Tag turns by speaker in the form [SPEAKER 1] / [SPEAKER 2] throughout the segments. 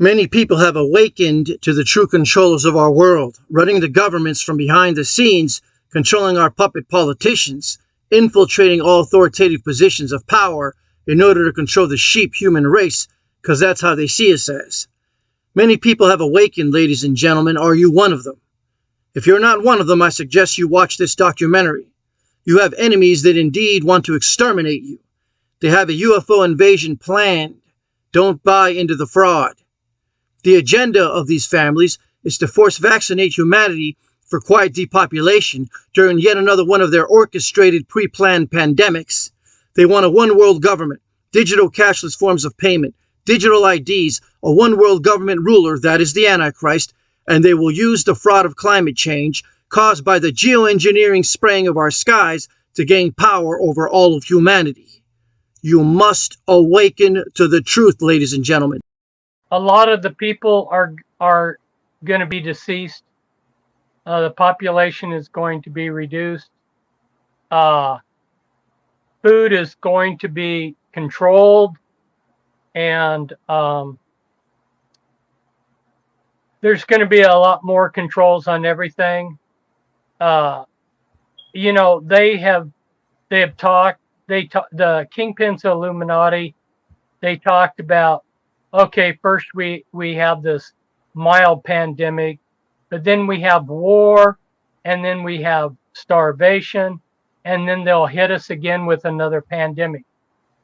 [SPEAKER 1] Many people have awakened to the true controllers of our world, running the governments from behind the scenes, controlling our puppet politicians, infiltrating all authoritative positions of power in order to control the sheep human race, because that's how they see us as. Many people have awakened, ladies and gentlemen. Are you one of them? If you're not one of them, I suggest you watch this documentary. You have enemies that indeed want to exterminate you. They have a UFO invasion planned. Don't buy into the fraud. The agenda of these families is to force vaccinate humanity for quiet depopulation during yet another one of their orchestrated, pre-planned pandemics. They want a one-world government, digital cashless forms of payment, digital IDs, a one-world government ruler, that is the Antichrist, and they will use the fraud of climate change caused by the geoengineering spraying of our skies to gain power over all of humanity. You must awaken to the truth, ladies and gentlemen.
[SPEAKER 2] A lot of the people are going to be deceased. The population is going to be reduced. Food is going to be controlled, and there's going to be a lot more controls on everything. You know, they have talked. The kingpins of Illuminati. They talked about, okay, first we have this mild pandemic, but then we have war, and then we have starvation, and then they'll hit us again with another pandemic.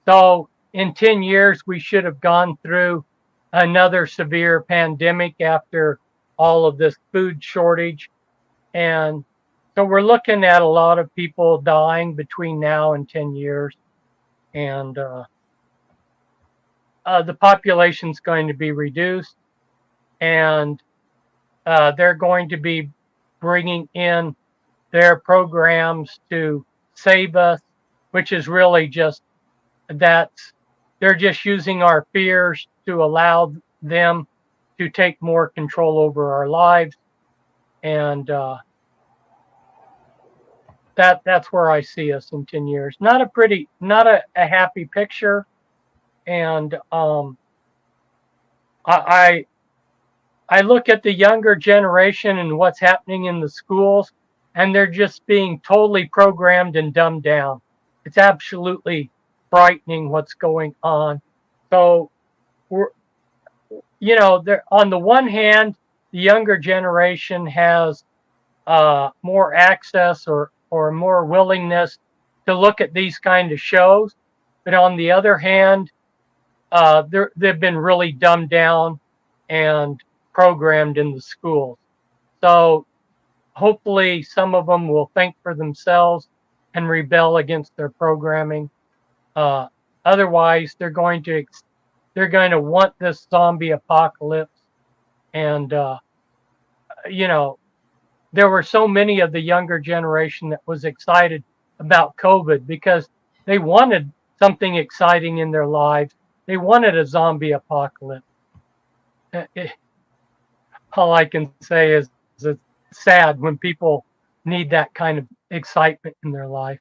[SPEAKER 2] So in 10 years, we should have gone through another severe pandemic after all of this food shortage. And so we're looking at a lot of people dying between now and 10 years. And the population's going to be reduced, and they're going to be bringing in their programs to save us, which is really just they're just using our fears to allow them to take more control over our lives. And that's where I see us in 10 years. Not a happy picture. And I look at the younger generation and what's happening in the schools, and they're just being totally programmed and dumbed down. It's absolutely frightening what's going on. So we're, you know, on the one hand, the younger generation has more access or more willingness to look at these kind of shows, but on the other hand, they've been really dumbed down and programmed in the schools. So hopefully some of them will think for themselves and rebel against their programming. Otherwise, they're going to want this zombie apocalypse. And you know, there were so many of the younger generation that was excited about COVID because they wanted something exciting in their lives. They wanted a zombie apocalypse. All I can say is it's sad when people need that kind of excitement in their life.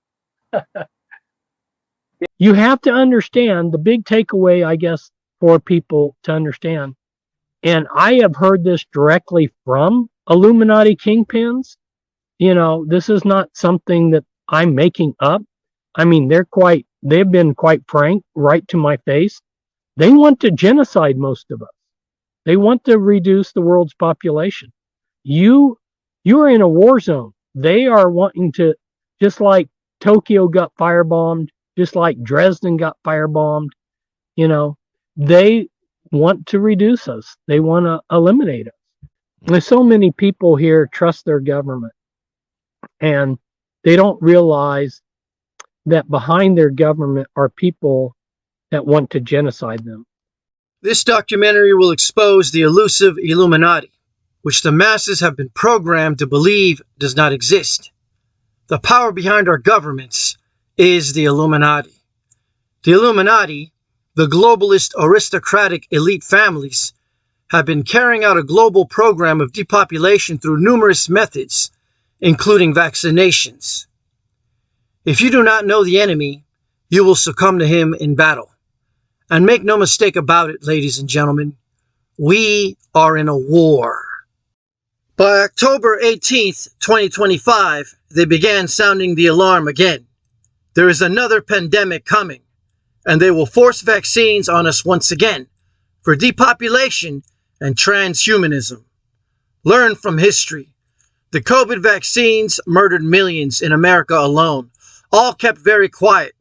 [SPEAKER 2] You have to understand the big takeaway, I guess, for people to understand. And I have heard this directly from Illuminati kingpins. You know, this is not something that I'm making up. I mean, they've been quite frank, right to my face. They want to genocide most of us. They want to reduce the world's population. You are in a war zone. They are wanting to, just like Tokyo got firebombed, just like Dresden got firebombed, you know, they want to reduce us. They want to eliminate us. There's so many people here trust their government, and they don't realize that behind their government are people that want to genocide them.
[SPEAKER 1] This documentary will expose the elusive Illuminati, which the masses have been programmed to believe does not exist. The power behind our governments is the Illuminati. The Illuminati, the globalist aristocratic elite families, have been carrying out a global program of depopulation through numerous methods, including vaccinations. If you do not know the enemy, you will succumb to him in battle. And make no mistake about it, ladies and gentlemen, We are in a war. By October 18th, 2025, they began sounding the alarm again. There is another pandemic coming, and they will force vaccines on us once again for depopulation and transhumanism. Learn from history. The COVID vaccines murdered millions in America alone, all kept very quiet.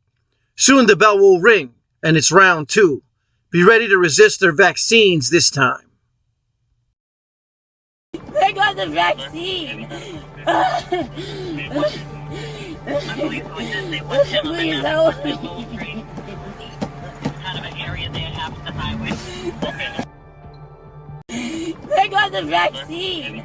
[SPEAKER 1] Soon the bell will ring, and it's round two. Be ready to resist their vaccines this time.
[SPEAKER 3] They got the vaccine. Please help me. They got the vaccine.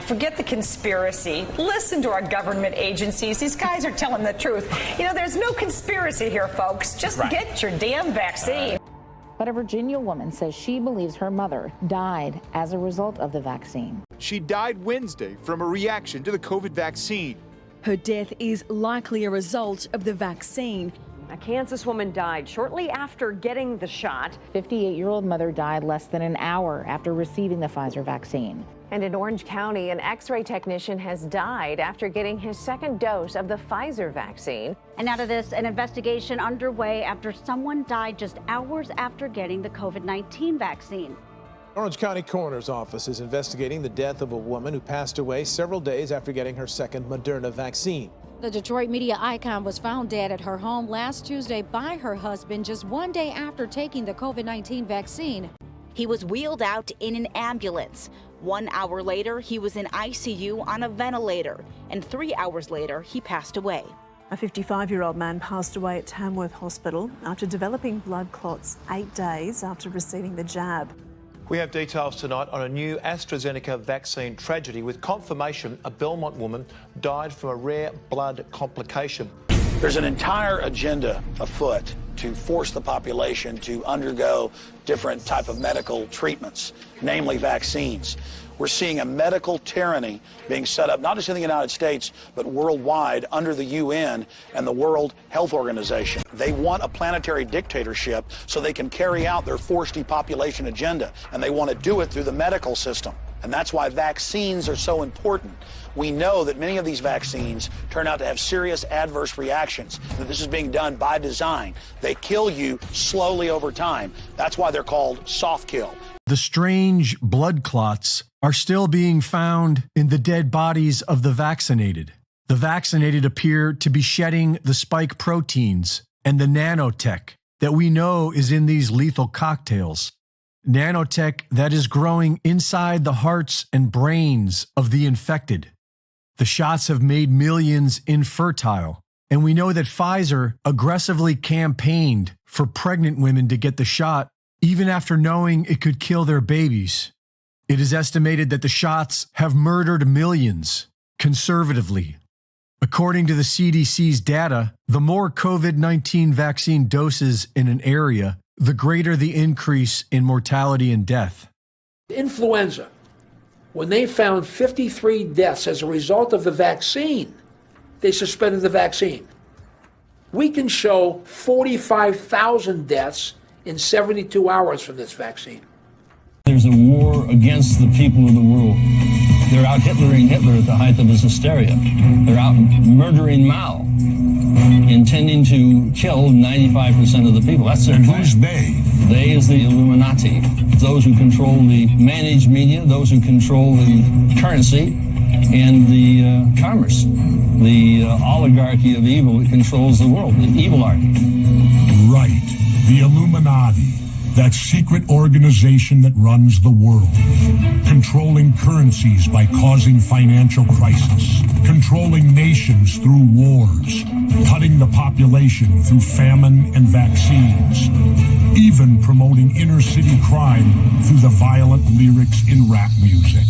[SPEAKER 4] Forget the conspiracy. Listen to our government agencies. These guys are telling the truth. You know, there's no conspiracy here, folks. Just get your damn vaccine.
[SPEAKER 5] But a Virginia woman says she believes her mother died as a result of the vaccine.
[SPEAKER 6] She died Wednesday from a reaction to the COVID vaccine.
[SPEAKER 7] Her death is likely a result of the vaccine.
[SPEAKER 8] A Kansas woman died shortly after getting the shot.
[SPEAKER 5] 58-year-old mother died less than an hour after receiving the Pfizer vaccine.
[SPEAKER 9] And in Orange County, an X-ray technician has died after getting his second dose of the Pfizer vaccine.
[SPEAKER 10] And out of this, an investigation underway after someone died just hours after getting the COVID-19 vaccine.
[SPEAKER 11] Orange County Coroner's Office is investigating the death of a woman who passed away several days after getting her second Moderna vaccine.
[SPEAKER 12] The Detroit media icon was found dead at her home last Tuesday by her husband just one day after taking the COVID-19 vaccine.
[SPEAKER 13] He was wheeled out in an ambulance. 1 hour later, he was in ICU on a ventilator, and 3 hours later, he passed away.
[SPEAKER 7] A 55-year-old man passed away at Tamworth Hospital after developing blood clots 8 days after receiving the jab.
[SPEAKER 14] We have details tonight on a new AstraZeneca vaccine tragedy with confirmation a Belmont woman died from a rare blood complication.
[SPEAKER 15] There's an entire agenda afoot to force the population to undergo different type of medical treatments, namely vaccines. We're seeing a medical tyranny being set up, not just in the United States, but worldwide under the UN and the World Health Organization. They want a planetary dictatorship so they can carry out their forced depopulation agenda, and they want to do it through the medical system. And that's why vaccines are so important. We know that many of these vaccines turn out to have serious adverse reactions, that this is being done by design. They kill you slowly over time. That's why they're called soft kill.
[SPEAKER 16] The strange blood clots are still being found in the dead bodies of the vaccinated. The vaccinated appear to be shedding the spike proteins and the nanotech that we know is in these lethal cocktails. Nanotech that is growing inside the hearts and brains of the infected. The shots have made millions infertile, and we know that Pfizer aggressively campaigned for pregnant women to get the shot even after knowing it could kill their babies. It is estimated that the shots have murdered millions, conservatively. According to the CDC's data, the more COVID-19 vaccine doses in an area, the greater the increase in mortality and death.
[SPEAKER 17] Influenza, when they found 53 deaths as a result of the vaccine, they suspended the vaccine. We can show 45,000 deaths in 72 hours from this vaccine.
[SPEAKER 18] There's a war against the people of the world. They're out Hitlering Hitler at the height of his hysteria. They're out murdering Mao, intending to kill 95% of the people. That's their plan. Who's they? They is the Illuminati. Those who control the managed media, those who control the currency, and the commerce. The oligarchy of evil that controls the world, the evil-archy.
[SPEAKER 19] Right. The Illuminati. That secret organization that runs the world, controlling currencies by causing financial crisis, controlling nations through wars, cutting the population through famine and vaccines, even promoting inner-city crime through the violent lyrics in rap music.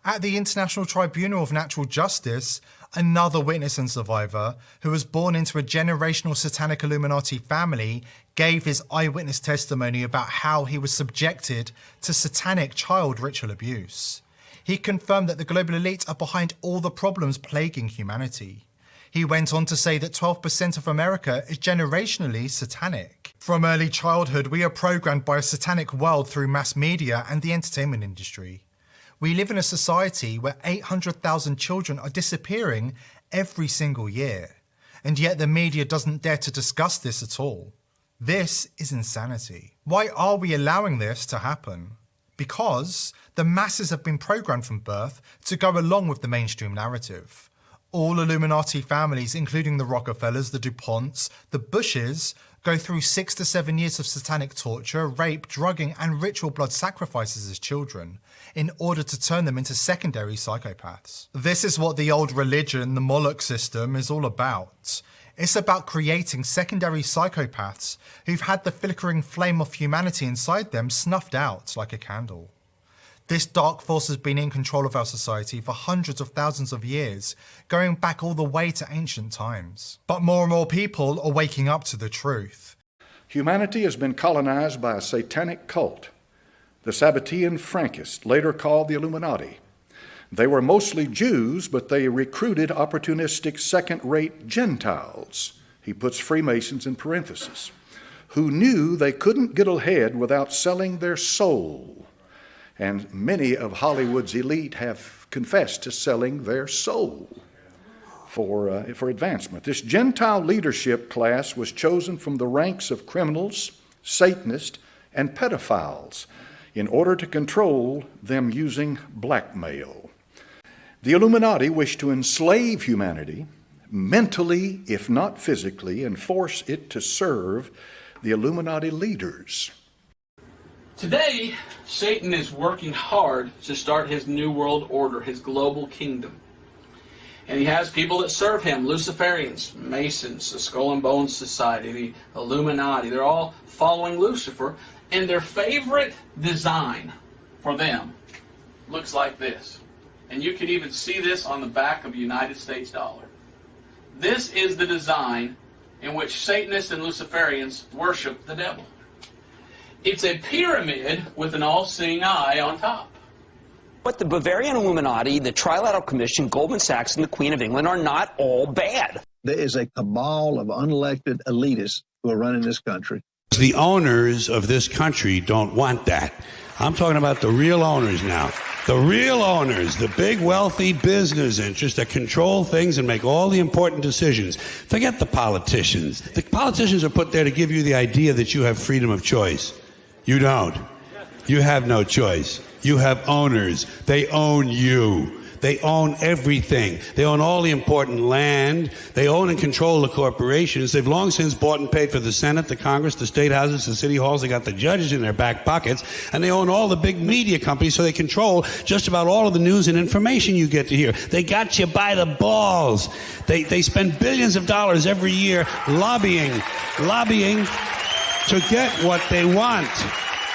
[SPEAKER 20] At the International Tribunal of Natural Justice, another witness and survivor, who was born into a generational satanic Illuminati family, gave his eyewitness testimony about how he was subjected to satanic child ritual abuse. He confirmed that the global elite are behind all the problems plaguing humanity. He went on to say that 12% of America is generationally satanic. From early childhood, we are programmed by a satanic world through mass media and the entertainment industry. We live in a society where 800,000 children are disappearing every single year, and yet the media doesn't dare to discuss this at all. This is insanity. Why are we allowing this to happen? Because the masses have been programmed from birth to go along with the mainstream narrative. All Illuminati families, including the Rockefellers, the DuPonts, the Bushes, go through 6 to 7 years of satanic torture, rape, drugging, and ritual blood sacrifices as children in order to turn them into secondary psychopaths. This is what the old religion, the Moloch system, is all about. It's about creating secondary psychopaths who've had the flickering flame of humanity inside them snuffed out like a candle. This dark force has been in control of our society for hundreds of thousands of years, going back all the way to ancient times. But more and more people are waking up to the truth.
[SPEAKER 21] Humanity has been colonized by a satanic cult, the Sabbatean Frankists, later called the Illuminati. They were mostly Jews, but they recruited opportunistic second-rate Gentiles, he puts Freemasons in parentheses, who knew they couldn't get ahead without selling their soul. And many of Hollywood's elite have confessed to selling their soul for advancement. This Gentile leadership class was chosen from the ranks of criminals, Satanists, and pedophiles in order to control them using blackmail. The Illuminati wished to enslave humanity mentally, if not physically, and force it to serve the Illuminati leaders.
[SPEAKER 22] Today, Satan is working hard to start his new world order, his global kingdom. And he has people that serve him, Luciferians, Masons, the Skull and Bones Society, the Illuminati. They're all following Lucifer, and their favorite design for them looks like this. And you can even see this on the back of a United States dollar. This is the design in which Satanists and Luciferians worship the devil. It's a pyramid with an all-seeing eye on top.
[SPEAKER 23] But the Bavarian Illuminati, the Trilateral Commission, Goldman Sachs, and the Queen of England are not all bad.
[SPEAKER 24] There is a cabal of unelected elitists who are running this country.
[SPEAKER 25] The owners of this country don't want that. I'm talking about the real owners now. The real owners, the big wealthy business interests that control things and make all the important decisions. Forget the politicians. The politicians are put there to give you the idea that you have freedom of choice. You don't. You have no choice. You have owners. They own you. They own everything. They own all the important land. They own and control the corporations. They've long since bought and paid for the Senate, the Congress, the state houses, the city halls. They got the judges in their back pockets. And they own all the big media companies, so they control just about all of the news and information you get to hear. They got you by the balls. They spend billions of dollars every year lobbying to get what they want.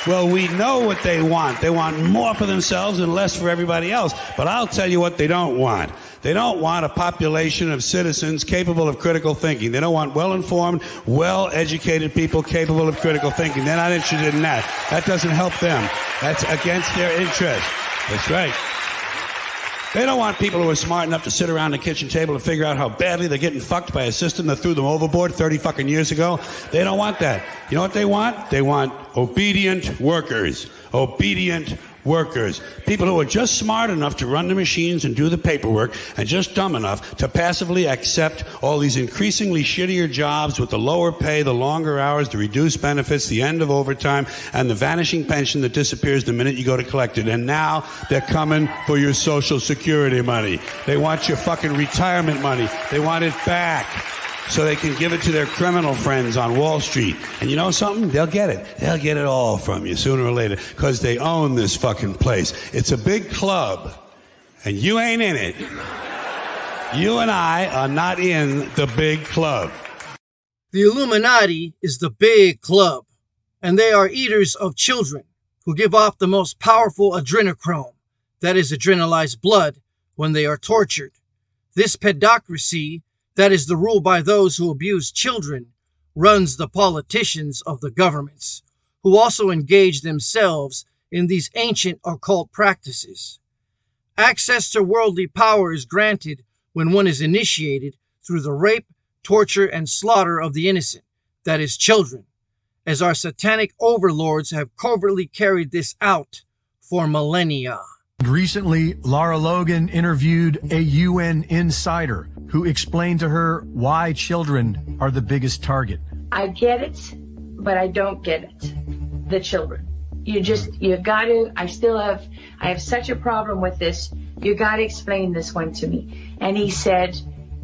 [SPEAKER 25] Well, we know what they want. They want more for themselves and less for everybody else. But I'll tell you what they don't want. They don't want a population of citizens capable of critical thinking. They don't want well-informed, well-educated people capable of critical thinking. They're not interested in that. That doesn't help them. That's against their interest. That's right. They don't want people who are smart enough to sit around the kitchen table and figure out how badly they're getting fucked by a system that threw them overboard 30 fucking years ago. They don't want that. You know what they want? They want obedient workers. Obedient workers. People who are just smart enough to run the machines and do the paperwork and just dumb enough to passively accept all these increasingly shittier jobs with the lower pay, the longer hours, the reduced benefits, the end of overtime, and the vanishing pension that disappears the minute you go to collect it. And now they're coming for your Social Security money. They want your fucking retirement money. They want it back so they can give it to their criminal friends on Wall Street. And you know something? They'll get it. They'll get it all from you sooner or later because they own this fucking place. It's a big club, and you ain't in it. You and I are not in the big club.
[SPEAKER 1] The Illuminati is the big club, and they are eaters of children who give off the most powerful adrenochrome, that is adrenalized blood, when they are tortured. This pedocracy, that is the rule by those who abuse children, runs the politicians of the governments, who also engage themselves in these ancient occult practices. Access to worldly power is granted when one is initiated through the rape, torture, and slaughter of the innocent, that is children. as our satanic overlords have covertly carried this out for millennia.
[SPEAKER 16] Recently, Lara Logan interviewed a UN insider who explained to her why children are the biggest target.
[SPEAKER 2] I get it, but I don't get it. The children. You gotta, I have such a problem with this. You gotta explain this one to me. And he said,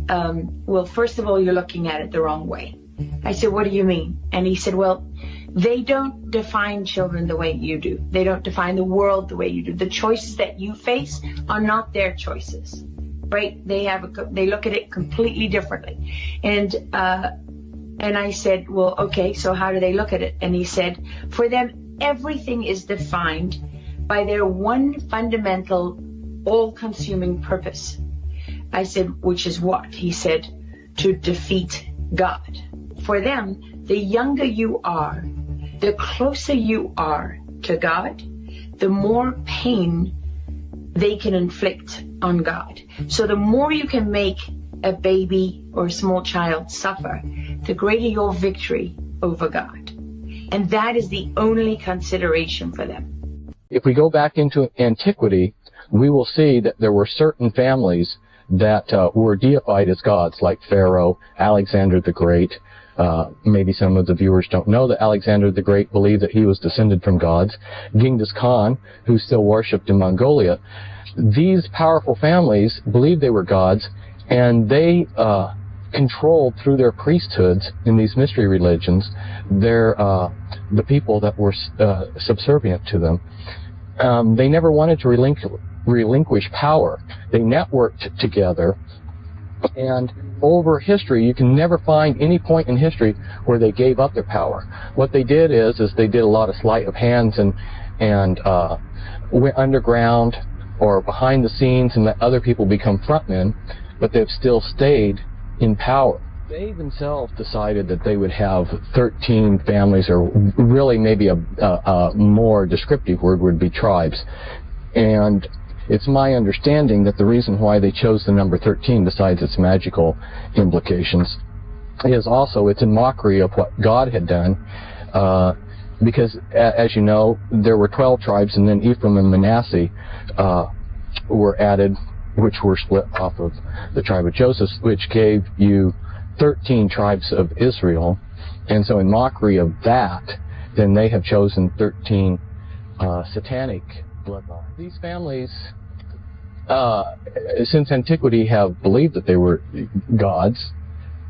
[SPEAKER 2] well, first of all, you're looking at it the wrong way. I said, what do you mean? And he said, well, they don't define children the way you do. They don't define the world the way you do. The choices that you face are not their choices, right? They look at it completely differently. And I said, well, okay, so how do they look at it? And he said, for them, everything is defined by their one fundamental, all-consuming purpose. I said, which is what? He said, to defeat God. For them, the younger you are, the closer you are to God, the more pain they can inflict on God. So the more you can make a baby or a small child suffer, the greater your victory over God. And that is the only consideration for them.
[SPEAKER 3] If we go back into antiquity, we will see that there were certain families that were deified as gods, like Pharaoh, Alexander the Great. Maybe some of the viewers don't know that Alexander the Great believed that he was descended from gods. Genghis Khan, who still worshipped in Mongolia. These powerful families believed they were gods, and they controlled through their priesthoods in these mystery religions the people that were subservient to them. They never wanted to relinquish power. They networked together, and over history, you can never find any point in history where they gave up their power. What they did is they did a lot of sleight of hands and went underground or behind the scenes and let other people become frontmen, but they've still stayed in power. They themselves decided that they would have 13 families, or really maybe a more descriptive word would be tribes. And it's my understanding that the reason why they chose the number 13, besides its magical implications, is also it's in mockery of what God had done. Because, as you know, there were 12 tribes, and then Ephraim and Manasseh were added, which were split off of the tribe of Joseph, which gave you 13 tribes of Israel. And so in mockery of that, then they have chosen 13 satanic bloodlines. These families, since antiquity, have believed that they were gods,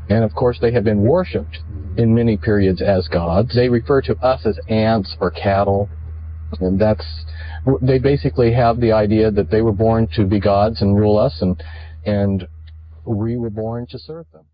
[SPEAKER 3] and of course they have been worshipped in many periods as gods. They refer to us as ants or cattle, and they basically have the idea that they were born to be gods and rule us, and we were born to serve them.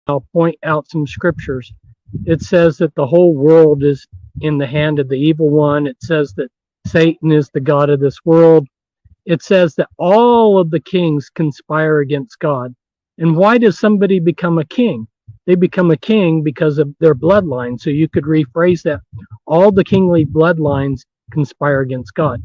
[SPEAKER 4] I'll point out some scriptures. It says that the whole world is in the hand of the evil one. It says that Satan is the god of this world. It says that all of the kings conspire against God. And why does somebody become a king? They become a king because of their bloodline. So you could rephrase that. All the kingly bloodlines conspire against God.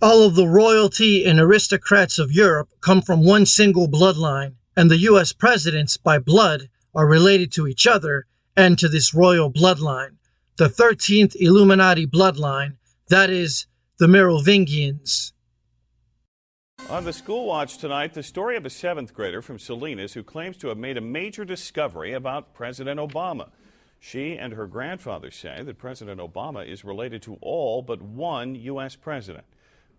[SPEAKER 1] All of the royalty and aristocrats of Europe come from one single bloodline, and the U.S. presidents, by blood, are related to each other and to this royal bloodline, the 13th Illuminati bloodline, that is, the Merovingians.
[SPEAKER 5] On the School Watch tonight, the story of a 7th grader from Salinas who claims to have made a major discovery about President Obama. She and her grandfather say that President Obama is related to all but one U.S. president.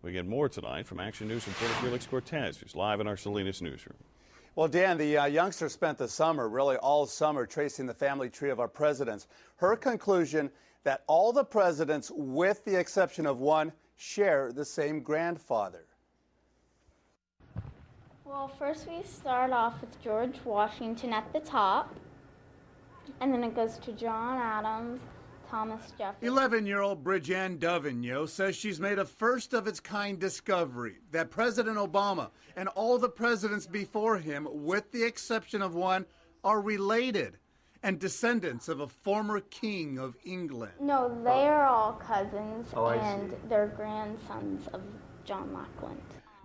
[SPEAKER 5] We get more tonight from Action News reporter Felix Cortez, who's live in our Salinas newsroom.
[SPEAKER 6] Well, Dan, the youngster spent the summer, really all summer, tracing the family tree of our presidents. Her conclusion that all the presidents, with the exception of one, share the same grandfather.
[SPEAKER 8] Well, first we start off with George Washington at the top, and then it goes to John Adams, Thomas Jefferson.
[SPEAKER 9] 11-year-old Bridget Dovigneau says she's made a first-of-its-kind discovery that President Obama and all the presidents before him, with the exception of one, are related and descendants of a former king of England.
[SPEAKER 8] No, they are all cousins, and they're grandsons of John Lackland.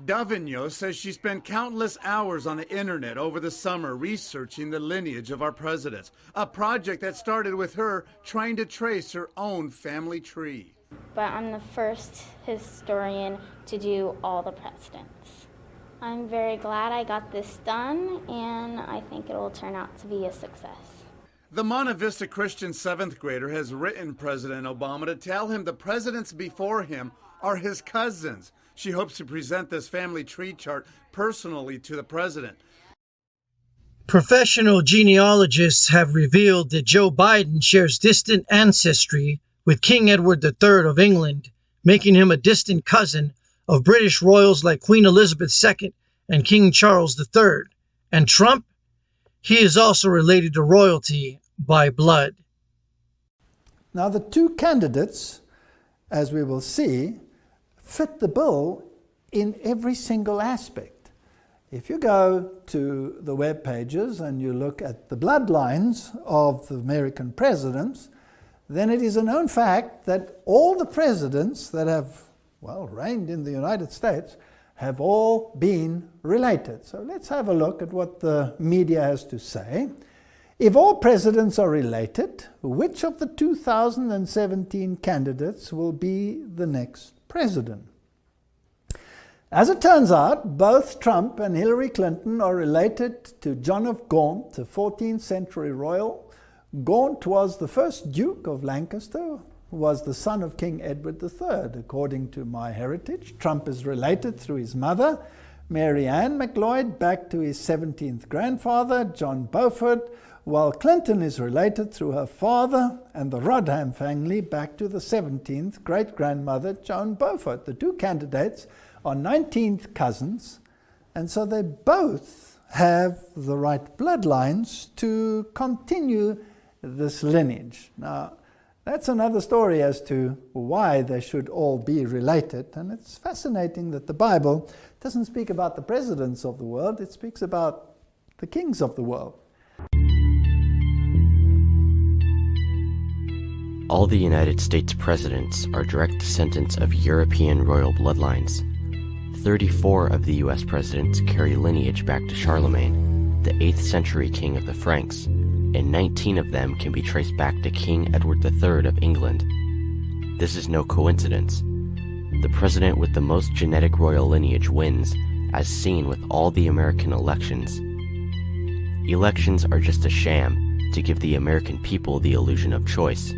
[SPEAKER 9] Dovigneau says she spent countless hours on the internet over the summer researching the lineage of our presidents, a project that started with her trying to trace her own family tree.
[SPEAKER 8] But I'm the first historian to do all the presidents. I'm very glad I got this done, and I think it will turn out to be a success.
[SPEAKER 9] The Monte Vista Christian 7th grader has written President Obama to tell him the presidents before him are his cousins. She hopes to present this family tree chart personally to the president.
[SPEAKER 1] Professional genealogists have revealed that Joe Biden shares distant ancestry with King Edward III of England, making him a distant cousin of British royals like Queen Elizabeth II and King Charles III. And Trump? He is also related to royalty by blood.
[SPEAKER 26] Now, the two candidates, as we will see, fit the bill in every single aspect. If you go to the web pages and you look at the bloodlines of the American presidents, then it is a known fact that all the presidents that have, well, reigned in the United States have all been related. So let's have a look at what the media has to say. If all presidents are related, which of the 2017 candidates will be the next president? As it turns out, both Trump and Hillary Clinton are related to John of Gaunt, a 14th century royal. Gaunt was the first Duke of Lancaster, who was the son of King Edward III. According to MyHeritage, Trump is related through his mother, Mary Ann McLeod, back to his 17th grandfather, John Beaufort, while Clinton is related through her father and the Rodham family back to the 17th great-grandmother, Joan Beaufort. The two candidates are 19th cousins, and so they both have the right bloodlines to continue this lineage. Now, that's another story as to why they should all be related, and it's fascinating that the Bible doesn't speak about the presidents of the world, it speaks about the kings of the world.
[SPEAKER 27] All the United States presidents are direct descendants of European royal bloodlines. 34 of the U.S. presidents carry lineage back to Charlemagne, the 8th century king of the Franks, and 19 of them can be traced back to King Edward III of England. This is no coincidence. The president with the most genetic royal lineage wins, as seen with all the American elections. Elections are just a sham to give the American people the illusion of choice,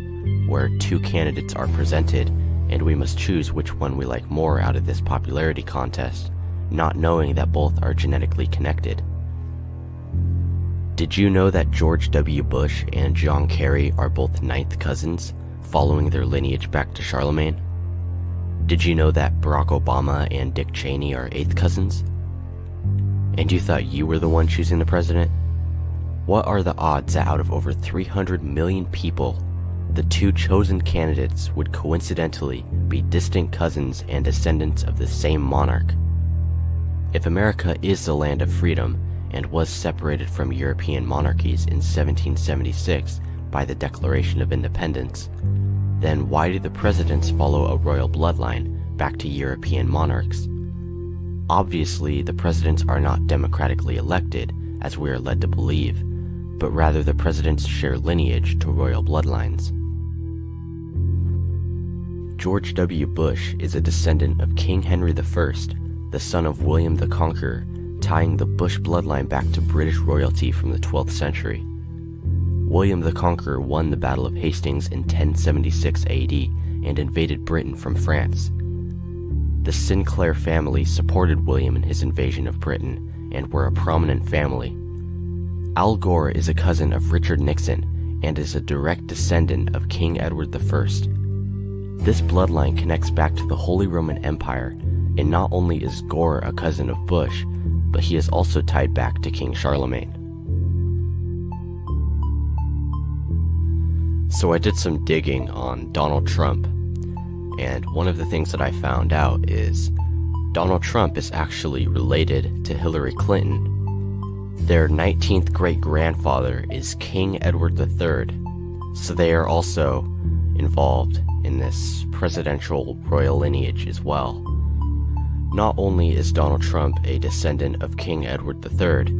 [SPEAKER 27] where two candidates are presented and we must choose which one we like more out of this popularity contest, not knowing that both are genetically connected. Did you know that George W. Bush and John Kerry are both 9th cousins, following their lineage back to Charlemagne? Did you know that Barack Obama and Dick Cheney are 8th cousins? And you thought you were the one choosing the president? What are the odds that out of over 300 million people, the two chosen candidates would coincidentally be distant cousins and descendants of the same monarch? If America is the land of freedom and was separated from European monarchies in 1776 by the Declaration of Independence, then why do the presidents follow a royal bloodline back to European monarchs? Obviously, the presidents are not democratically elected, as we are led to believe, but rather the presidents share lineage to royal bloodlines. George W. Bush is a descendant of King Henry I, the son of William the Conqueror, tying the Bush bloodline back to British royalty from the 12th century. William the Conqueror won the Battle of Hastings in 1076 AD and invaded Britain from France. The Sinclair family supported William in his invasion of Britain and were a prominent family. Al Gore is a cousin of Richard Nixon and is a direct descendant of King Edward I. This bloodline connects back to the Holy Roman Empire, and not only is Gore a cousin of Bush, but he is also tied back to King Charlemagne. So I did some digging on Donald Trump, and one of the things that I found out is Donald Trump is actually related to Hillary Clinton. Their 19th great-grandfather is King Edward III, so they are also involved in this presidential royal lineage as well. Not only is Donald Trump a descendant of King Edward III,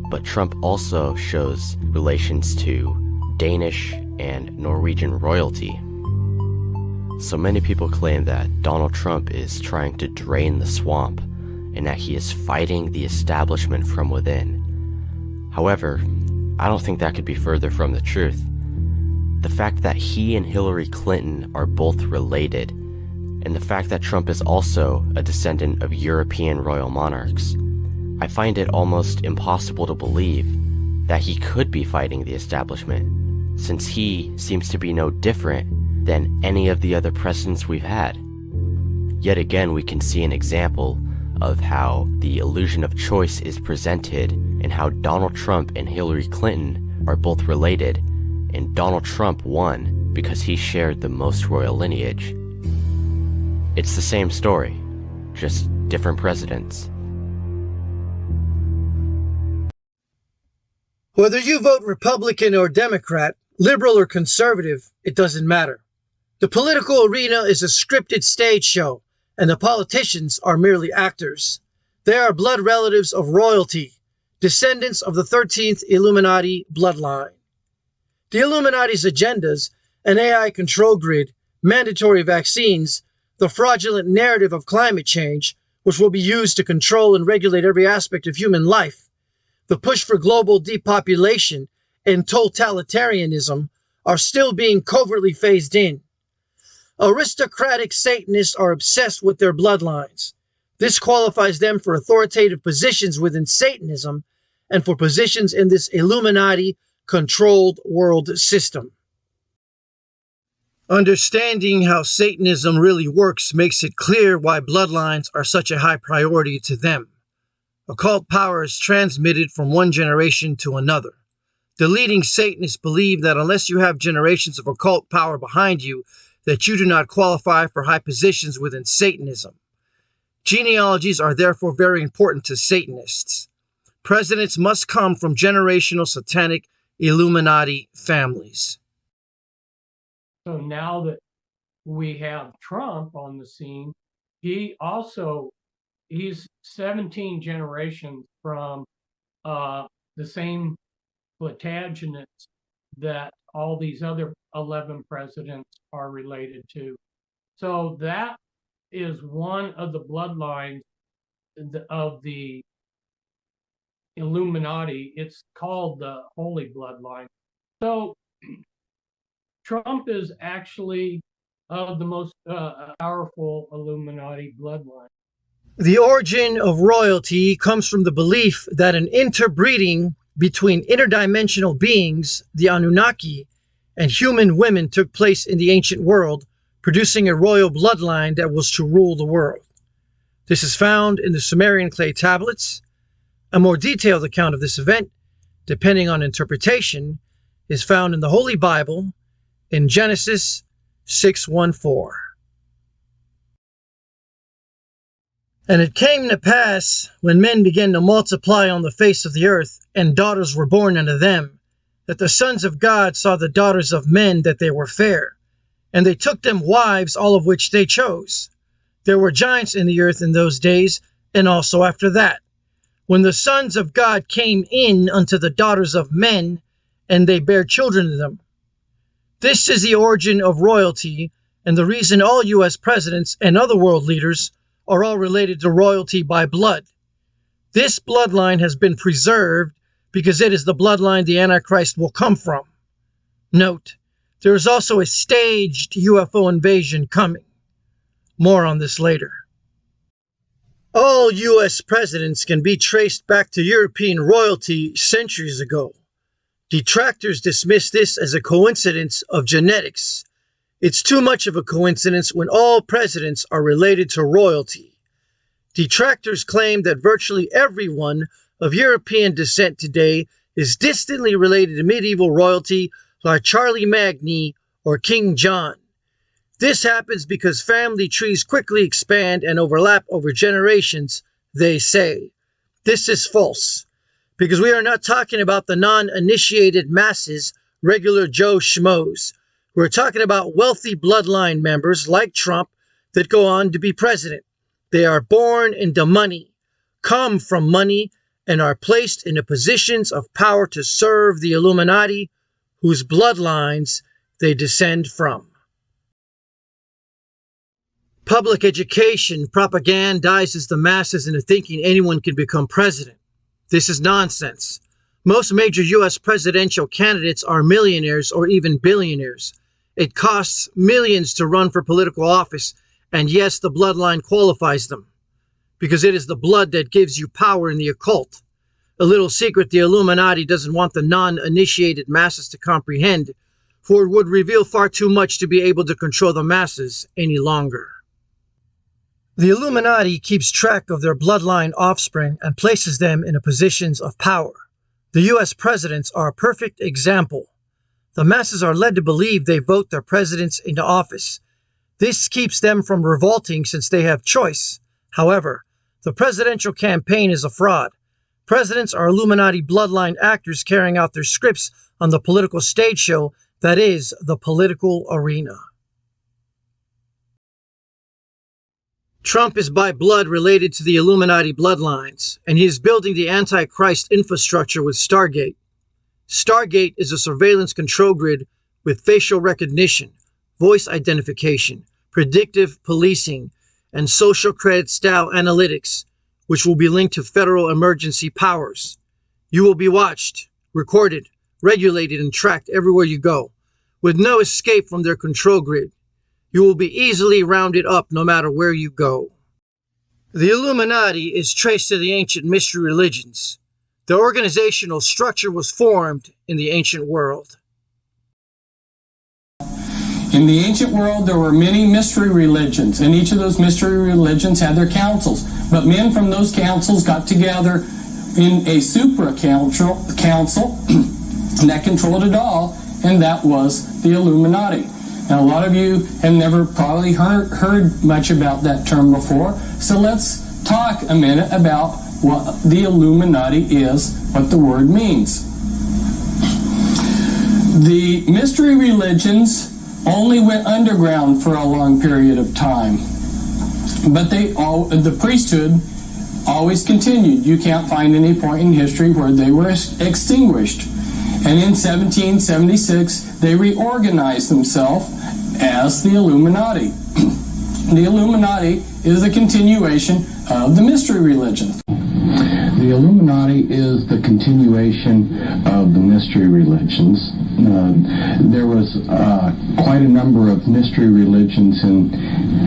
[SPEAKER 27] but Trump also shows relations to Danish and Norwegian royalty. So many people claim that Donald Trump is trying to drain the swamp and that he is fighting the establishment from within. However, I don't think that could be further from the truth. The fact that he and Hillary Clinton are both related, and the fact that Trump is also a descendant of European royal monarchs, I find it almost impossible to believe that he could be fighting the establishment, since he seems to be no different than any of the other presidents we've had. Yet again, we can see an example of how the illusion of choice is presented and how Donald Trump and Hillary Clinton are both related, and Donald Trump won because he shared the most royal lineage. It's the same story, just different presidents.
[SPEAKER 1] Whether you vote Republican or Democrat, liberal or conservative, it doesn't matter. The political arena is a scripted stage show, and the politicians are merely actors. They are blood relatives of royalty, descendants of the 13th Illuminati bloodline. The Illuminati's agendas, an AI control grid, mandatory vaccines, the fraudulent narrative of climate change, which will be used to control and regulate every aspect of human life, the push for global depopulation, and totalitarianism are still being covertly phased in. Aristocratic Satanists are obsessed with their bloodlines. This qualifies them for authoritative positions within Satanism and for positions in this Illuminati-controlled world system. Understanding how Satanism really works makes it clear why bloodlines are such a high priority to them. Occult power is transmitted from one generation to another. The leading Satanists believe that unless you have generations of occult power behind you, that you do not qualify for high positions within Satanism. Genealogies are therefore very important to Satanists. Presidents must come from generational Satanic Illuminati families.
[SPEAKER 4] So now that we have Trump on the scene, he's 17 generations from the same Plantagenets that all these other 11 presidents are related to. So that is one of the bloodlines of the Illuminati. It's called the Holy Bloodline. So Trump is actually the most powerful Illuminati bloodline.
[SPEAKER 1] The origin of royalty comes from the belief that an interbreeding between interdimensional beings, the Anunnaki, and human women took place in the ancient world, producing a royal bloodline that was to rule the world. This is found in the Sumerian clay tablets. A more detailed account of this event depending on interpretation, is found in the Holy Bible in Genesis 6:1-4. And it came to pass, when men began to multiply on the face of the earth, and daughters were born unto them, that the sons of God saw the daughters of men that they were fair, and they took them wives, all of which they chose. There were giants in the earth in those days, and also after that, when the sons of God came in unto the daughters of men, and they bare children to them. This is the origin of royalty, and the reason all U.S. presidents and other world leaders are all related to royalty by blood. This bloodline has been preserved because it is the bloodline the Antichrist will come from. Note, there is also a staged UFO invasion coming. More on this later. All U.S. presidents can be traced back to European royalty centuries ago. Detractors dismiss this as a coincidence of genetics. It's too much of a coincidence when all presidents are related to royalty. Detractors claim that virtually everyone of European descent today is distantly related to medieval royalty like Charlie Magny or King John. This happens because family trees quickly expand and overlap over generations, they say. This is false, because we are not talking about the non-initiated masses, regular Joe Schmoes. We're talking about wealthy bloodline members like Trump that go on to be president. They are born into money, come from money, and are placed into positions of power to serve the Illuminati, whose bloodlines they descend from. Public education propagandizes the masses into thinking anyone can become president. This is nonsense. Most major U.S. presidential candidates are millionaires or even billionaires. It costs millions to run for political office, and yes, the bloodline qualifies them, because it is the blood that gives you power in the occult. A little secret the Illuminati doesn't want the non-initiated masses to comprehend, for it would reveal far too much to be able to control the masses any longer. The Illuminati keeps track of their bloodline offspring and places them in positions of power. The U.S. presidents are a perfect example. The masses are led to believe they vote their presidents into office. This keeps them from revolting since they have choice. However, the presidential campaign is a fraud. Presidents are Illuminati bloodline actors carrying out their scripts on the political stage show that is the political arena. Trump is by blood related to the Illuminati bloodlines, and he is building the Antichrist infrastructure with Stargate. Stargate is a surveillance control grid with facial recognition, voice identification, predictive policing, and social credit style analytics, which will be linked to federal emergency powers. You will be watched, recorded, regulated, and tracked everywhere you go, with no escape from their control grid. You will be easily rounded up no matter where you go. The Illuminati is traced to the ancient mystery religions. The organizational structure was formed in the ancient world.
[SPEAKER 7] In the ancient world, there were many mystery religions, and each of those mystery religions had their councils. But men from those councils got together in a supra-council that controlled it all, and that was the Illuminati. Now, a lot of you have never probably heard much about that term before, so let's talk a minute about what the Illuminati is, what the word means. The mystery religions only went underground for a long period of time, but the priesthood always continued. You can't find any point in history where they were extinguished. And in 1776, they reorganized themselves as the Illuminati. The Illuminati is the continuation of the mystery religion.
[SPEAKER 3] The Illuminati is the continuation of the mystery religions. There was quite a number of mystery religions in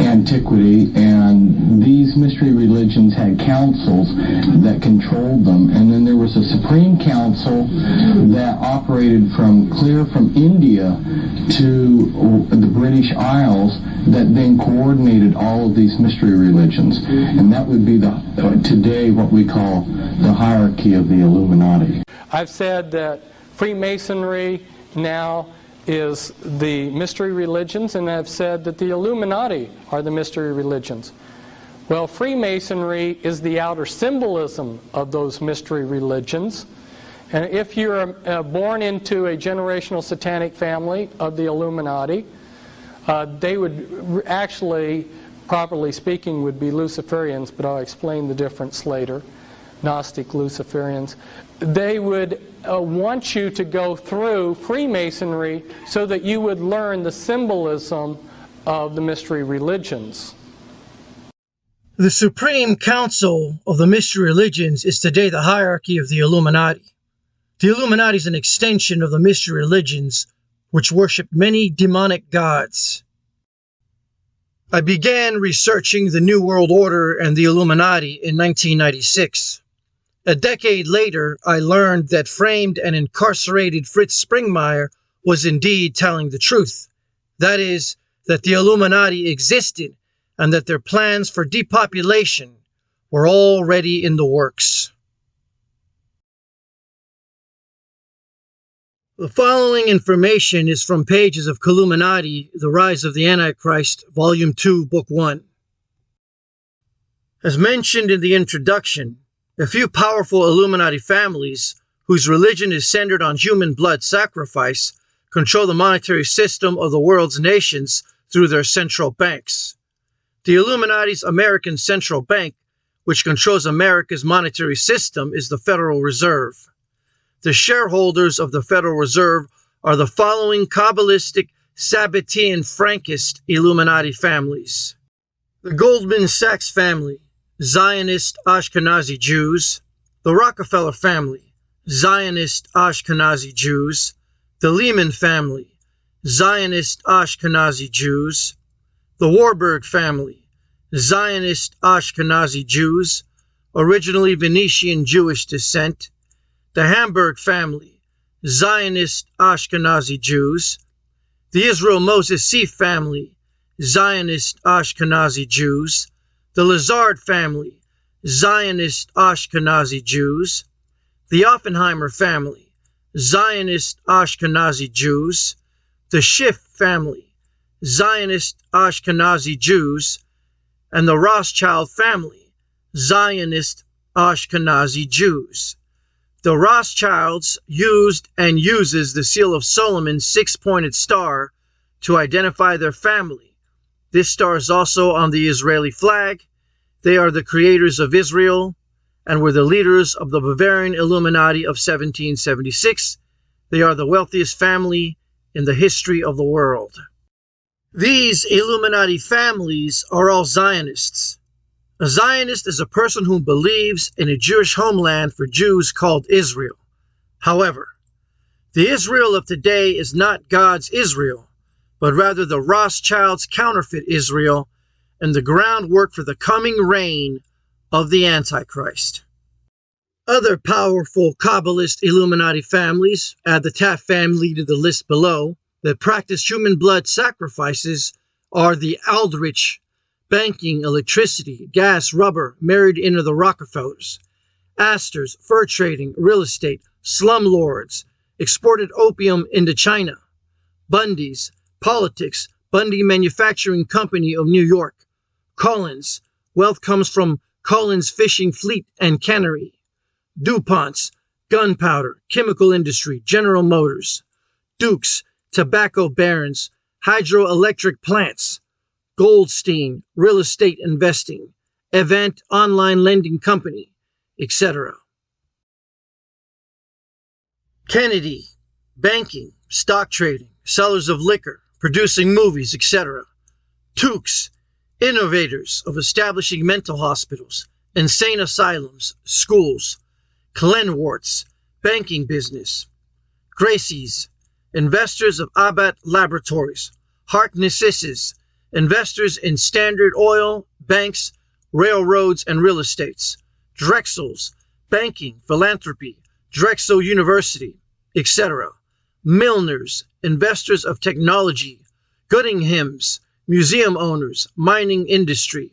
[SPEAKER 3] antiquity, and these mystery religions had councils that controlled them. And then there was a supreme council that operated clear from India to the British Isles that then coordinated all of these mystery religions. And that would be today what we call the hierarchy of the Illuminati.
[SPEAKER 4] I've said that Freemasonry now is the mystery religions, and I've said that the Illuminati are the mystery religions. Well, Freemasonry is the outer symbolism of those mystery religions. And if you're born into a generational satanic family of the Illuminati, they would actually, properly speaking, would be Luciferians, but I'll explain the difference later. Gnostic Luciferians. They would want you to go through Freemasonry so that you would learn the symbolism of the mystery religions.
[SPEAKER 1] The Supreme Council of the Mystery Religions is today the hierarchy of the Illuminati. The Illuminati is an extension of the mystery religions, which worship many demonic gods. I began researching the New World Order and the Illuminati in 1996. A decade later, I learned that framed and incarcerated Fritz Springmeier was indeed telling the truth. That is, that the Illuminati existed and that their plans for depopulation were already in the works. The following information is from pages of Illuminati, The Rise of the Antichrist, Volume 2, Book 1. As mentioned in the introduction, a few powerful Illuminati families, whose religion is centered on human blood sacrifice, control the monetary system of the world's nations through their central banks. The Illuminati's American Central Bank, which controls America's monetary system, is the Federal Reserve. The shareholders of the Federal Reserve are the following Kabbalistic, Sabbatean, Frankist Illuminati families: the Goldman Sachs family, Zionist Ashkenazi Jews; the Rockefeller family, Zionist Ashkenazi Jews; the Lehman family, Zionist Ashkenazi Jews; the Warburg family, Zionist Ashkenazi Jews, originally Venetian Jewish descent; the Hamburg family, Zionist Ashkenazi Jews; the Israel Moses Sif family, Zionist Ashkenazi Jews; the Lazard family, Zionist Ashkenazi Jews; the Oppenheimer family, Zionist Ashkenazi Jews; the Schiff family, Zionist Ashkenazi Jews; and the Rothschild family, Zionist Ashkenazi Jews. The Rothschilds used and uses the Seal of Solomon's six-pointed star to identify their family. This star is also on the Israeli flag. They are the creators of Israel and were the leaders of the Bavarian Illuminati of 1776. They are the wealthiest family in the history of the world. These Illuminati families are all Zionists. A Zionist is a person who believes in a Jewish homeland for Jews called Israel. However, the Israel of today is not God's Israel, but rather the Rothschilds' counterfeit Israel and the groundwork for the coming reign of the Antichrist. Other powerful Kabbalist Illuminati families, add the Taft family to the list below, that practice human blood sacrifices are the Aldrich, banking, electricity, gas, rubber, married into the Rockefellers; Astor's, fur trading, real estate, slumlords, exported opium into China; Bundy's, politics, Bundy Manufacturing Company of New York; Collins, wealth comes from Collins Fishing Fleet and Cannery; DuPont's, gunpowder, chemical industry, General Motors; Duke's, tobacco barons, hydroelectric plants; Goldstein, real estate investing; Event, online lending company, etc. Kennedy, banking, stock trading, sellers of liquor, producing movies, etc. Tukes, innovators of establishing mental hospitals, insane asylums, schools. Glenwarts, banking business. Gracie's, investors of Abbott Laboratories. Harknesses, investors in Standard Oil, banks, railroads, and real estates. Drexel's, banking, philanthropy, Drexel University, etc. Milner's, investors of technology. Goodingham's, museum owners, mining industry.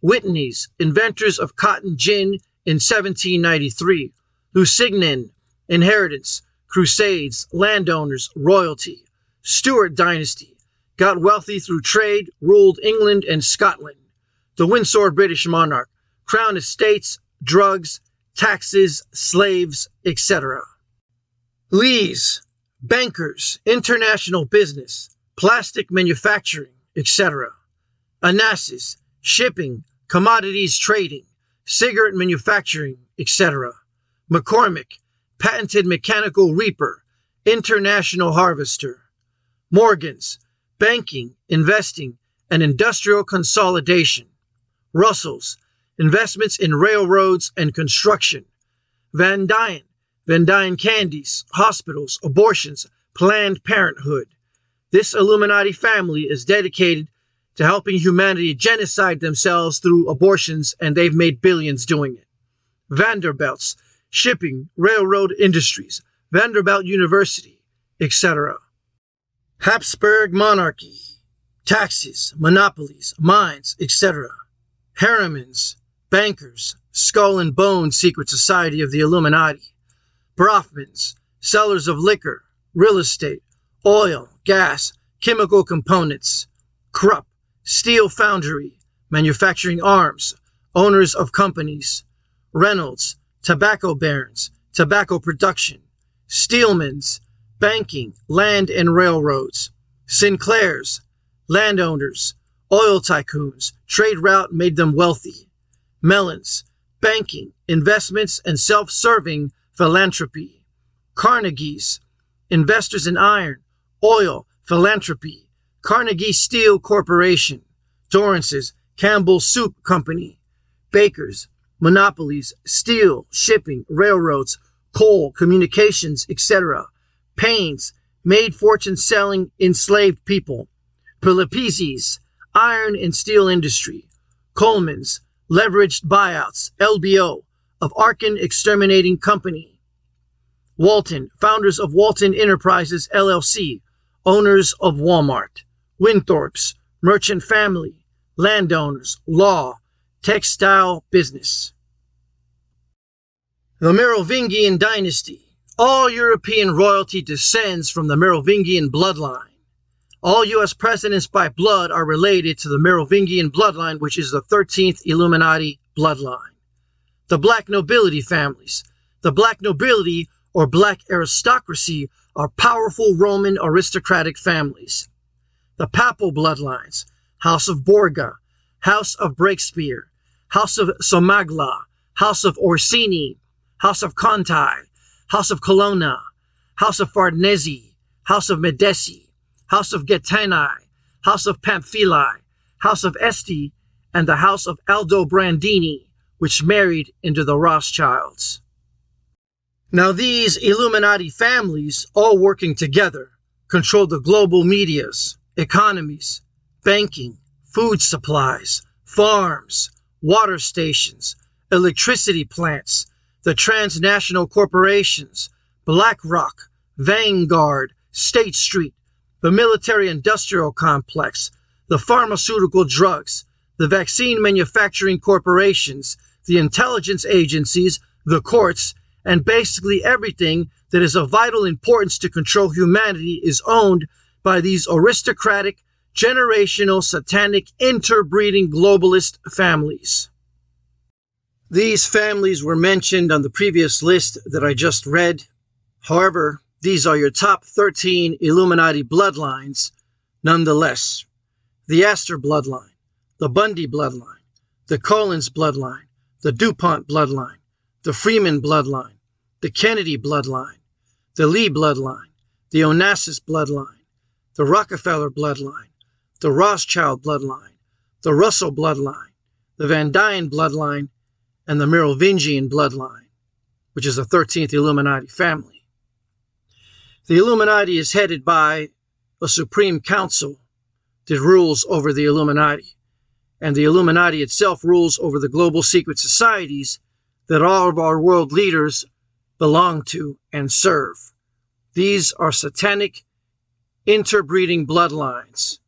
[SPEAKER 1] Whitney's, inventors of cotton gin in 1793. Lusignan, inheritance, crusades, landowners, royalty. Stuart dynasty, got wealthy through trade, ruled England and Scotland. The Windsor British monarch, crown estates, drugs, taxes, slaves, etc. Lees, bankers, international business, plastic manufacturing, etc. Onassis, shipping, commodities trading, cigarette manufacturing, etc. McCormick, patented mechanical reaper, international harvester. Morgans, banking, investing, and industrial consolidation. Russells, investments in railroads and construction. Van Dyne candies, hospitals, abortions, Planned Parenthood. This Illuminati family is dedicated to helping humanity genocide themselves through abortions, and they've made billions doing it. Vanderbilts, shipping, railroad industries, Vanderbilt University, etc. Habsburg monarchy, taxes, monopolies, mines, etc. Harrimans, bankers, skull and bone secret society of the Illuminati. Brofmans, sellers of liquor, real estate, oil, gas, chemical components. Krupp, steel foundry, manufacturing arms, owners of companies. Reynolds, tobacco barons, tobacco production. Steelmans, banking, land and railroads. Sinclairs, landowners, oil tycoons, trade route made them wealthy. Mellons, banking, investments, and self-serving philanthropy. Carnegie's, investors in iron, oil, philanthropy. Carnegie Steel Corporation. Dorrance's, Campbell Soup Company. Bakers, monopolies, steel, shipping, railroads, coal, communications, etc. Payne's, made fortune selling enslaved people. Pilipizzi's, iron and steel industry. Coleman's, leveraged buyouts, LBO, of Arkin Exterminating Company. Walton, founders of Walton Enterprises, LLC, owners of Walmart. Winthorpe's, merchant family, landowners, law, textile business. The Merovingian dynasty. All European royalty descends from the Merovingian bloodline. All U.S. presidents by blood are related to the Merovingian bloodline, which is the 13th Illuminati bloodline. The black nobility families. The black nobility or black aristocracy are powerful Roman aristocratic families. The papal bloodlines. House of Borga, House of Breakspear, House of Somagla, House of Orsini, House of Conti, House of Colonna, House of Farnese, House of Medici, House of Gaetani, House of Pamphili, House of Este, and the House of Aldobrandini, which married into the Rothschilds. Now these Illuminati families, all working together, control the global medias, economies, banking, food supplies, farms, water stations, electricity plants, the transnational corporations, BlackRock, Vanguard, State Street, the military-industrial complex, the pharmaceutical drugs, the vaccine manufacturing corporations, the intelligence agencies, the courts, and basically everything that is of vital importance to control humanity is owned by these aristocratic, generational, satanic, interbreeding globalist families. These families were mentioned on the previous list that I just read. However, these are your top 13 Illuminati bloodlines nonetheless. The Astor bloodline, the Bundy bloodline, the Collins bloodline, the DuPont bloodline, the Freeman bloodline, the Kennedy bloodline, the Lee bloodline, the Onassis bloodline, the Rockefeller bloodline, the Rothschild bloodline, the Russell bloodline, the Van Dyne bloodline, and the Merovingian bloodline, which is the 13th Illuminati family. The Illuminati is headed by a Supreme Council that rules over the Illuminati, and the Illuminati itself rules over the global secret societies that all of our world leaders belong to and serve. These are satanic, interbreeding bloodlines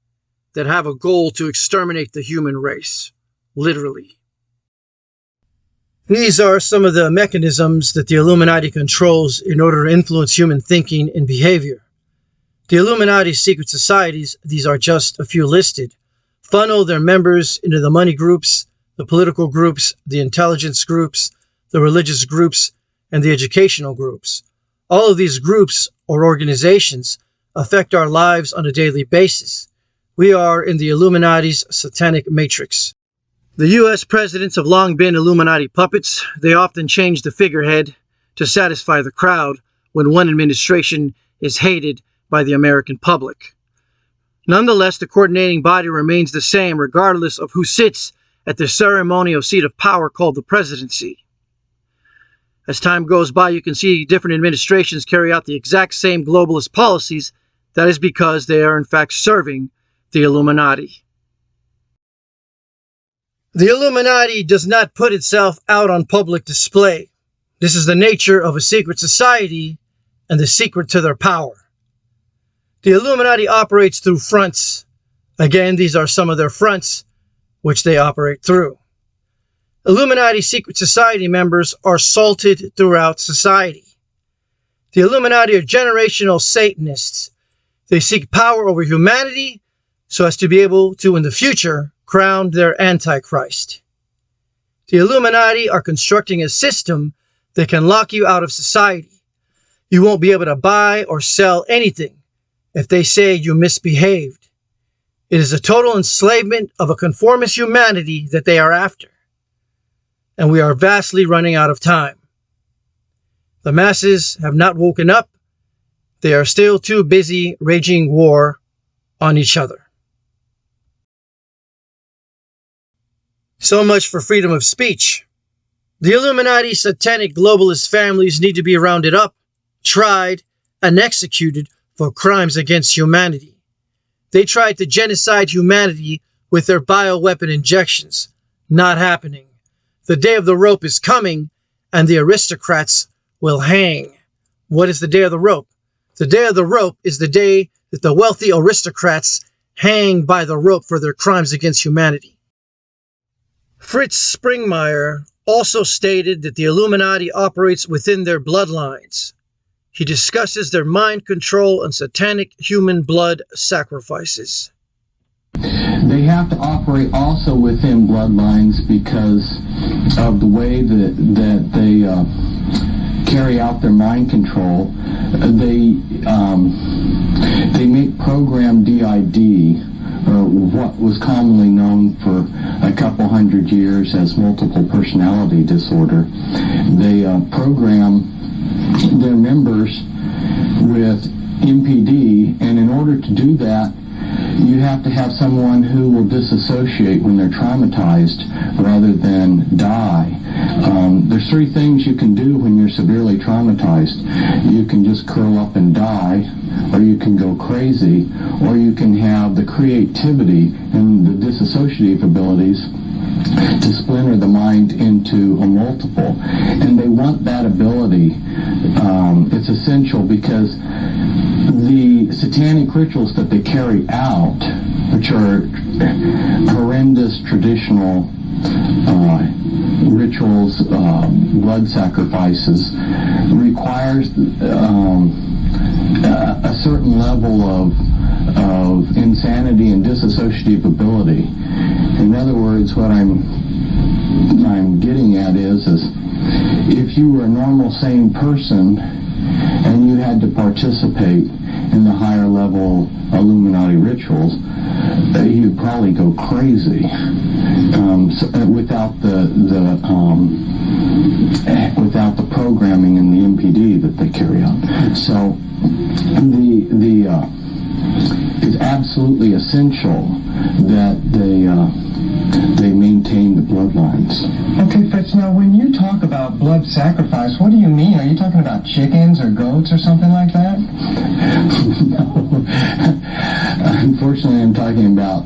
[SPEAKER 1] that have a goal to exterminate the human race, literally. These are some of the mechanisms that the Illuminati controls in order to influence human thinking and behavior. The Illuminati's secret societies, these are just a few listed, funnel their members into the money groups, the political groups, the intelligence groups, the religious groups, and the educational groups. All of these groups or organizations affect our lives on a daily basis. We are in the Illuminati's satanic matrix. The U.S. presidents have long been Illuminati puppets. They often change the figurehead to satisfy the crowd when one administration is hated by the American public. Nonetheless, the coordinating body remains the same regardless of who sits at the ceremonial seat of power called the presidency. As time goes by, you can see different administrations carry out the exact same globalist policies. That is because they are in fact serving the Illuminati. The Illuminati does not put itself out on public display. This is the nature of a secret society and the secret to their power. The Illuminati operates through fronts. Again, these are some of their fronts which they operate through. Illuminati secret society members are salted throughout society. The Illuminati are generational Satanists. They seek power over humanity so as to be able to, in the future, crown their Antichrist. The Illuminati are constructing a system that can lock you out of society. You won't be able to buy or sell anything if they say you misbehaved. It is a total enslavement of a conformist humanity that they are after. And we are vastly running out of time. The masses have not woken up. They are still too busy waging war on each other. So much for freedom of speech. The Illuminati satanic globalist families need to be rounded up, tried, and executed for crimes against humanity. They tried to genocide humanity with their bioweapon injections. Not happening. The day of the rope is coming, and the aristocrats will hang. What is the day of the rope? The day of the rope is the day that the wealthy aristocrats hang by the rope for their crimes against humanity. Fritz Springmeier also stated that the Illuminati operates within their bloodlines. He discusses their mind control and satanic human blood sacrifices.
[SPEAKER 3] They have to operate also within bloodlines because of the way that they carry out their mind control. They make program DID, or what was commonly known for a couple hundred years as multiple personality disorder. They program their members with MPD, and in order to do that, you have to have someone who will disassociate when they're traumatized rather than die. There's three things you can do when you're severely traumatized. You can just curl up and die, or you can go crazy, or you can have the creativity and the dissociative abilities to splinter the mind into a multiple. And they want that ability. It's essential because the satanic rituals that they carry out, which are horrendous traditional rituals, blood sacrifices, requires a certain level of insanity and dissociative ability. In other words, what I'm getting at is if you were a normal, sane person and you had to participate in the higher level Illuminati rituals, you'd probably go crazy without the programming and the MPD that they carry out. So it's absolutely essential that they maintain the bloodlines.
[SPEAKER 10] Okay, Fritz, now when you talk about blood sacrifice, what do you mean? Are you talking about chickens or goats or something like that?
[SPEAKER 3] No. Unfortunately, I'm talking about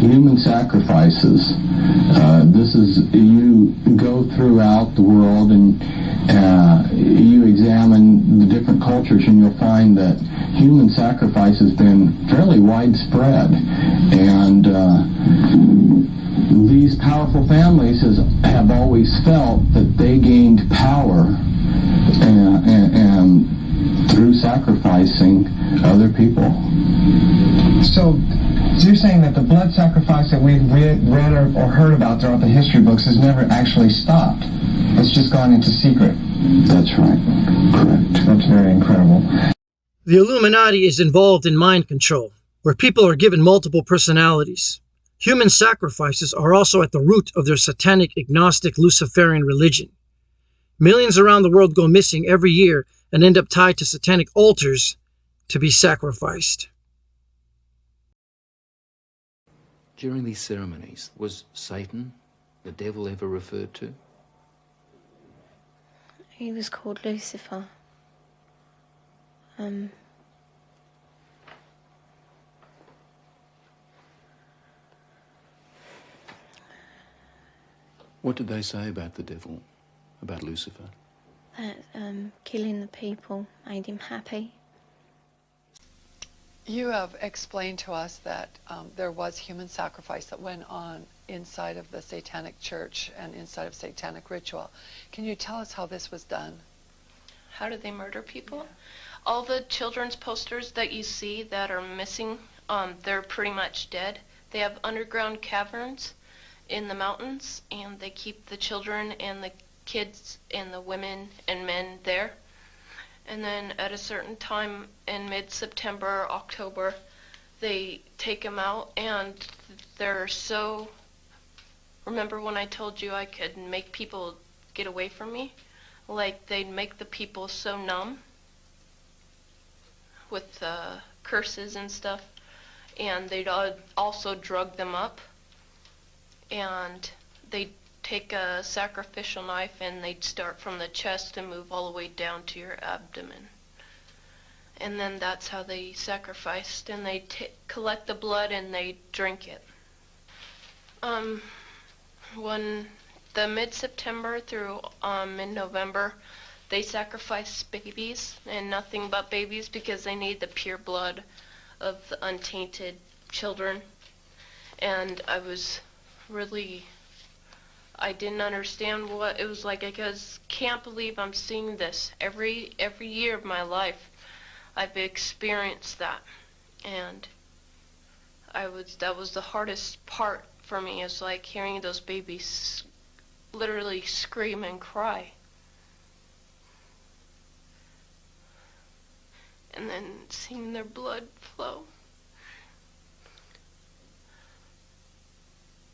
[SPEAKER 3] human sacrifices. This is, you go throughout the world and you examine the different cultures, and you'll find that human sacrifice has been fairly widespread. And these
[SPEAKER 7] these powerful families have always felt that they gained power and through sacrificing other people.
[SPEAKER 10] So you're saying that the blood sacrifice that we've read or heard about throughout the history books has never actually stopped. It's just gone into secret.
[SPEAKER 7] That's right. Correct.
[SPEAKER 10] That's very incredible.
[SPEAKER 1] The Illuminati is involved in mind control, where people are given multiple personalities. Human sacrifices are also at the root of their satanic, agnostic, Luciferian religion. Millions around the world go missing every year and end up tied to satanic altars to be sacrificed.
[SPEAKER 11] During these ceremonies, was Satan, the devil, ever referred to?
[SPEAKER 12] He was called Lucifer.
[SPEAKER 11] What did they say about the devil, about Lucifer?
[SPEAKER 12] That killing the people made him happy.
[SPEAKER 13] You have explained to us that there was human sacrifice that went on inside of the Satanic Church and inside of Satanic ritual. Can you tell us how this was done?
[SPEAKER 14] How do they murder people? All the children's posters that you see that are missing, they're pretty much dead. They have underground caverns in the mountains, and they keep the children and the kids and the women and men there. And then at a certain time in mid-September, October, they take them out, and they're so... Remember when I told you I could make people get away from me? Like, they'd make the people so numb with curses and stuff, and they'd also drug them up, and they'd take a sacrificial knife and they'd start from the chest and move all the way down to your abdomen. And then that's how they sacrificed, and they collect the blood and they drink it. When the mid-September through mid-November, they sacrifice babies and nothing but babies because they need the pure blood of the untainted children. And I didn't understand what it was like. I can't believe I'm seeing this every year of my life. I've experienced that, and that was the hardest part for me, is like hearing those babies literally scream and cry, and then seeing their blood flow.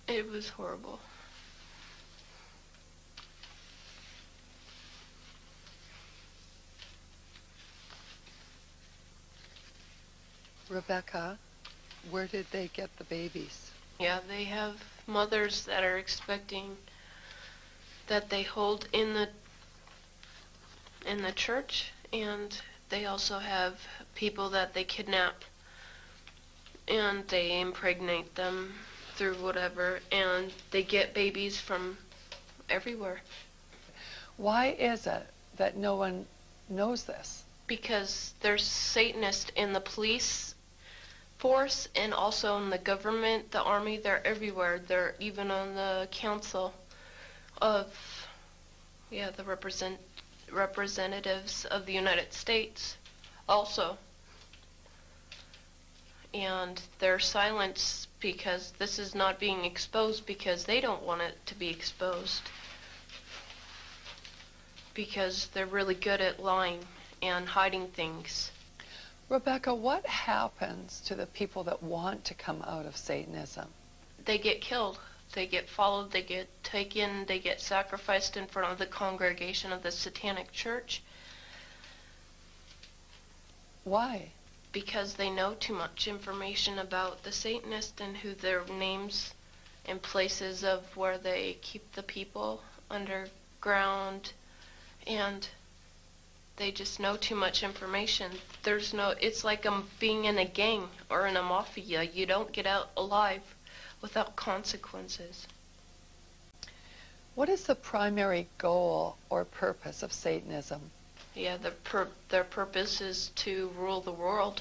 [SPEAKER 14] It was horrible.
[SPEAKER 13] Rebecca, where did they get the babies?
[SPEAKER 14] Yeah, they have mothers that are expecting, that they hold in the church, and they also have people that they kidnap, and they impregnate them through whatever, and they get babies from everywhere.
[SPEAKER 13] Why is it that no one knows this?
[SPEAKER 14] Because there's Satanists in the police force and also in the government, the army. They're everywhere. They're even on the council of, the representatives of the United States also. And they're silenced because this is not being exposed, because they don't want it to be exposed, because they're really good at lying and hiding things.
[SPEAKER 13] Rebecca, what happens to the people that want to come out of Satanism?
[SPEAKER 14] They get killed. They get followed. They get taken. They get sacrificed in front of the congregation of the Satanic Church.
[SPEAKER 13] Why?
[SPEAKER 14] Because they know too much information about the Satanists and who their names and places of where they keep the people underground, and they just know too much information. It's like being in a gang or in a mafia. You don't get out alive without consequences.
[SPEAKER 13] What is the primary goal or purpose of Satanism?
[SPEAKER 14] Yeah, their purpose is to rule the world.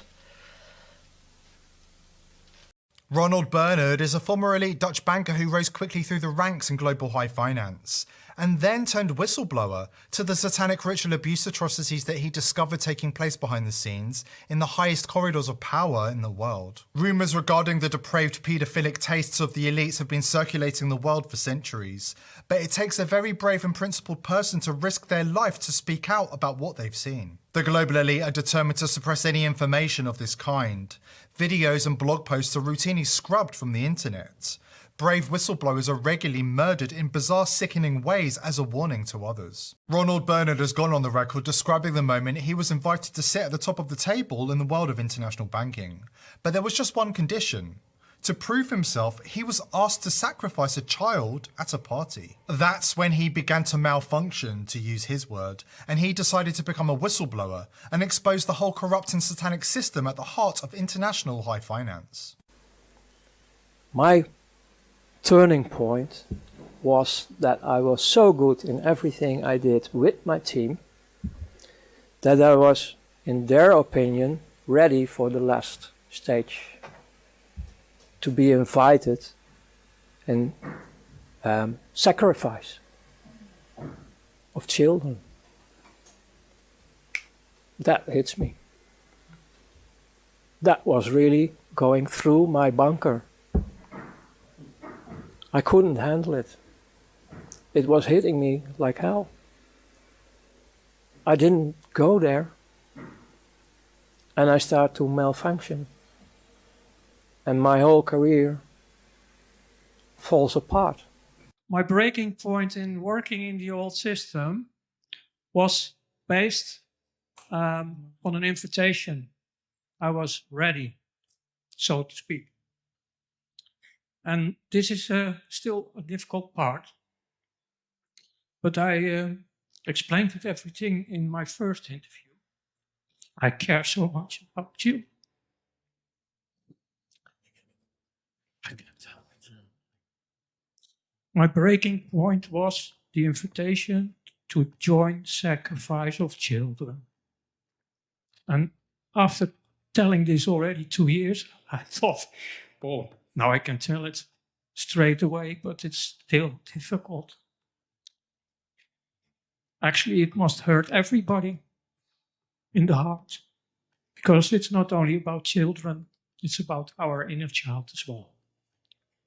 [SPEAKER 15] Ronald Bernard is a former elite Dutch banker who rose quickly through the ranks in global high finance, and then turned whistleblower to the satanic ritual abuse atrocities that he discovered taking place behind the scenes in the highest corridors of power in the world. Rumours regarding the depraved paedophilic tastes of the elites have been circulating the world for centuries, but it takes a very brave and principled person to risk their life to speak out about what they've seen. The global elite are determined to suppress any information of this kind. Videos and blog posts are routinely scrubbed from the internet. Brave whistleblowers are regularly murdered in bizarre, sickening ways as a warning to others. Ronald Bernard has gone on the record describing the moment he was invited to sit at the top of the table in the world of international banking. But there was just one condition. To prove himself, he was asked to sacrifice a child at a party. That's when he began to malfunction, to use his word, and he decided to become a whistleblower and expose the whole corrupt and satanic system at the heart of international high finance.
[SPEAKER 4] My turning point was that I was so good in everything I did with my team that I was, in their opinion, ready for the last stage. To be invited and sacrifice of children. That hits me. That was really going through my bunker. I couldn't handle it. It was hitting me like hell. I didn't go there, and I started to malfunction. And my whole career falls apart.
[SPEAKER 17] My breaking point in working in the old system was based on an invitation. I was ready, so to speak. And this is still a difficult part. But I explained it everything in my first interview. I care so much about you. My breaking point was the invitation to join sacrifice of children. And after telling this already 2 years, I thought, oh, now I can tell it straight away, but it's still difficult. Actually, it must hurt everybody in the heart, because it's not only about children, it's about our inner child as well.